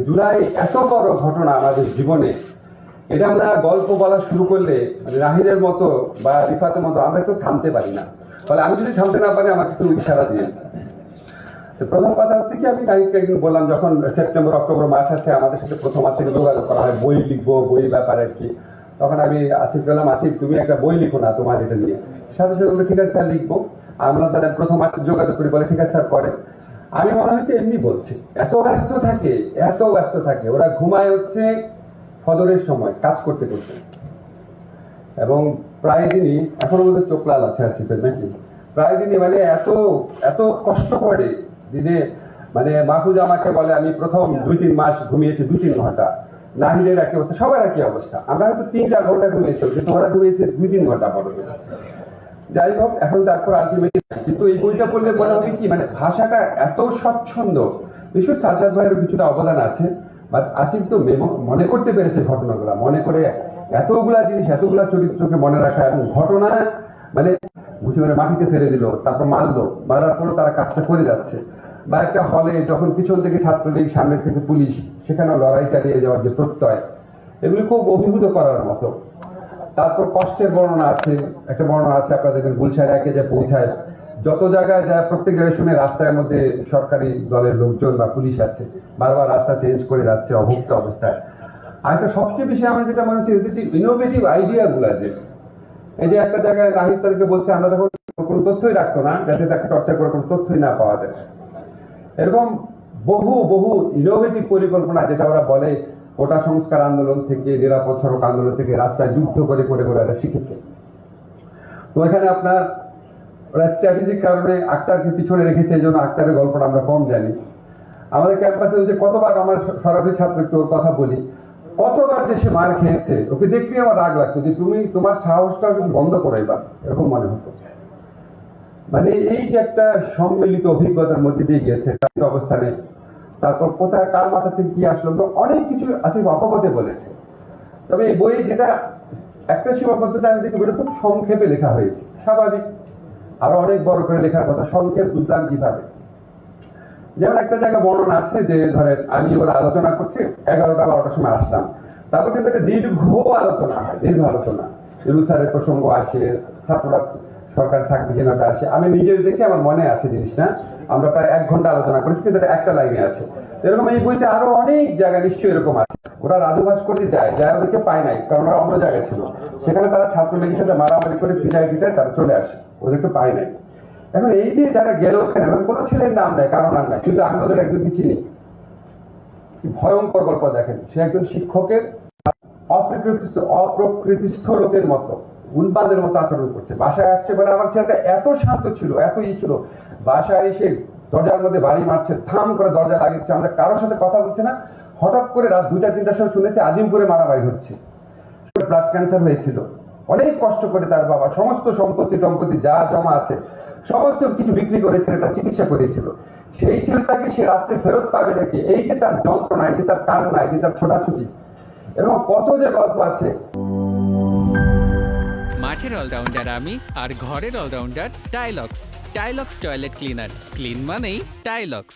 জুলাই এত বড় ঘটনা আমাদের জীবনে, এটা আমরা গল্প বলা শুরু করলে মানে রাহিদের মতো বা রিফাতের মতো আমরা একটু থামতে পারি না। ফলে আমি যদি থামতে না পারি আমাকে একটু ইশারা দিয়ে। তো প্রথম কথা হচ্ছে কি, আমি রাহিদকে একদিন বললাম যখন সেপ্টেম্বর অক্টোবর মাস আছে আমাদের সাথে প্রথম মাস থেকে যোগাযোগ করা হয়, বই লিখবো, বই ব্যাপারে আর কি। তখন আমি আসিফ বললাম, আসিফ তুমি একটা বই লিখো না তোমার এটা নিয়ে। সাথে সাথে বলে ঠিক আছে স্যার লিখবো। আমরা তাদের প্রথম মাসে যোগাযোগ করি, বলে ঠিক আছে স্যার করেন। আমি মনে হচ্ছে এমনি বলছি, এত ব্যস্ত থাকে, এত ব্যস্ত থাকে, ওরা ঘুমায় হচ্ছে ফজরের সময় কাজ করতে করতে। এবং প্রায় দিনই এখনো বোধহয় চোখ লাল আছে আসিফের নাকি, প্রায় দিনই মানে এত এত কষ্ট করে দিনে। মানে মাহফুজ আমাকে বলে আমি প্রথম 2-3 মাস ঘুমিয়েছি 2-3 ঘন্টা, নাহিদের একই অবস্থা, সবার একই অবস্থা। আমরা হয়তো 3-4 ঘন্টা ঘুমিয়েছি, কিন্তু ওরা ঘুমিয়েছে 2-3 ঘন্টা বড়। যাই হোক, এখন তারপর আলটিমেটলি কিন্তু এই বইটা পড়লে মনে হবে কি, মানে ভাষাটা এত স্বচ্ছন্দ। নিশ্চয় সাজ্জাদ ভাইয়ের কিছুটা অবদান আছে, বাট আসিফ তো মনে করতে পেরেছে ঘটনাগুলা, মনে করে এতগুলা জিনিস, এতগুলা চরিত্রকে মনে রাখা এবং ঘটনা মানে বুঝে মানে মাটিতে ফেলে দিল, তারপর মারলো, মারার পরও তারা কাজটা করে যাচ্ছে। বা একটা হলে যখন পিছন থেকে ছাত্রলীগ, সামনে থেকে পুলিশ, সেখানে লড়াই চালিয়ে যাওয়ার যে প্রত্যয়, এগুলি খুব অভিভূত করার মতো। তারপর কষ্টের বর্ণনা আছে, একটা বর্ণনা আছে আপনারা দেখবেন গুলশান একে যে পৌঁছায়, যত জায়গায় যায় প্রত্যেক জায়গায় শুনে রাস্তার মধ্যে সরকারি দলের লোকজন বা পুলিশ আছে, বারবার রাস্তা চেঞ্জ করে যাচ্ছে অভুক্ত অবস্থায়। আর একটা সবচেয়ে বেশি আমার যেটা মনে হচ্ছে যে ইনোভেটিভ আইডিয়া গুলা, যে এই যে একটা জায়গায় রাহিদ তাদেরকে বলছে আমরা তখন কোনো তথ্যই রাখতো না, যাতে তাকে চর্চা করে কোনো তথ্যই না পাওয়া যায়। এরকম বহু বহু ইনোভেটিভ পরিকল্পনা, যেটা ওরা বলে কোটা সংস্কার আন্দোলন থেকে, নিরাপদ সড়ক আন্দোলন থেকে রাস্তায় যুদ্ধ করে করে করে ওরা শিখেছে। তো এখানে আপনার ওরা স্ট্র্যাটেজিক কারণে আক্তারকে পিছনে রেখেছে, এই জন্য আক্তারের গল্পটা আমরা কম জানি। আমাদের ক্যাম্পাসে যে কতবার আমার সরাসরি ছাত্র একটু ওর কথা বলি, কতবার যে সে মার খেয়েছে, ওকে দেখলে আমার রাগ লাগতো যে তুমি তোমার সাহসটা বন্ধ করো এবার, এরকম মনে হতো। মানে এই যে একটা সম্মিলিত অভিজ্ঞতার মধ্যে দিয়ে গিয়েছে অবস্থানে, তারপর কোথায় কার মাথা থেকে কি আসলো, অনেক কিছু আছে অকপটে বলেছে। তবে এই বইয়ে যেটা একটা সীমাবদ্ধতা আমি দেখি, খুব সংক্ষেপে লেখা হয়েছে, স্বাভাবিক, আরো অনেক বড় করে লেখার কথা, সংক্ষেপ বুঝলাম কিভাবে। যেমন একটা জায়গা বর্ণনা আছে যে ধরেন আমি ওরা আলোচনা করছি 11টা-12টার সময় আসলাম, তারপর কিন্তু একটা দীর্ঘ আলোচনা হয়, দীর্ঘ আলোচনা, স্যারের প্রসঙ্গ আসে, ছাত্ররা সরকার থাকবে কিনাটা আসে। আমি নিজের দেখে আমার মনে আছে জিনিসটা, আমরা প্রায় 1 ঘন্টা আলোচনা করেছি, কিন্তু একটা লাইনে আছে। এরকম এই বইতে আরো অনেক জায়গা নিশ্চয়ই এরকম আছে। ওরা রাজুভাস করতে যায়, ওদেরকে পায় নাই, কারণ ওরা অন্য জায়গায় ছিল, সেখানে তারা ছাত্রলীগের সাথে মারামারি করে পিটায় তারা চলে আসে, ওদেরকে পায় নাই। এখন এই যে যারা গেল ওখানে, কোনো ছেলের নাম নেই, কারো নাম নাই, কিন্তু আমি ওদের একজনকে চিনি। ভয়ঙ্কর গল্প দেখেন, সে একজন শিক্ষকের অপ্রকৃতিস্থ লোকের মতো, উন্মাদের মতো আচরণ করছে। বাসায় আসছে বলে আমার ছেলেটা এত শান্ত ছিল, এত ছিল, বাসায় এসে দরজার মধ্যে বাড়ি মারছে, থাম করে দরজা লাগিয়েছে, আমরা কারোর সাথে কথা বলছি না। হঠাৎ করে রাত 2টা-3টার সময় শুনেছে আজিমপুরে মারামারি হচ্ছে, ব্লাড ক্যান্সার হয়েছিল। অনেক কষ্ট করে তার বাবা সমস্ত সম্পত্তি যা জমা আছে সমস্ত কিছু বিক্রি করে ছেলেটা চিকিৎসা করেছিল। সেই ছেলেটাকে সে রাত্রে ফেরত পাবে নাকি, এই যে তার যন্ত্রণা, এই যে তার কান্না, এই যে তার ছোটাছুটি, এবং কত যে গল্প আছে। মাঠের অলরাউন্ডার আমি, আর ঘরের all rounder Taylox. Taylox toilet cleaner, clean মানেই টাইলক্স।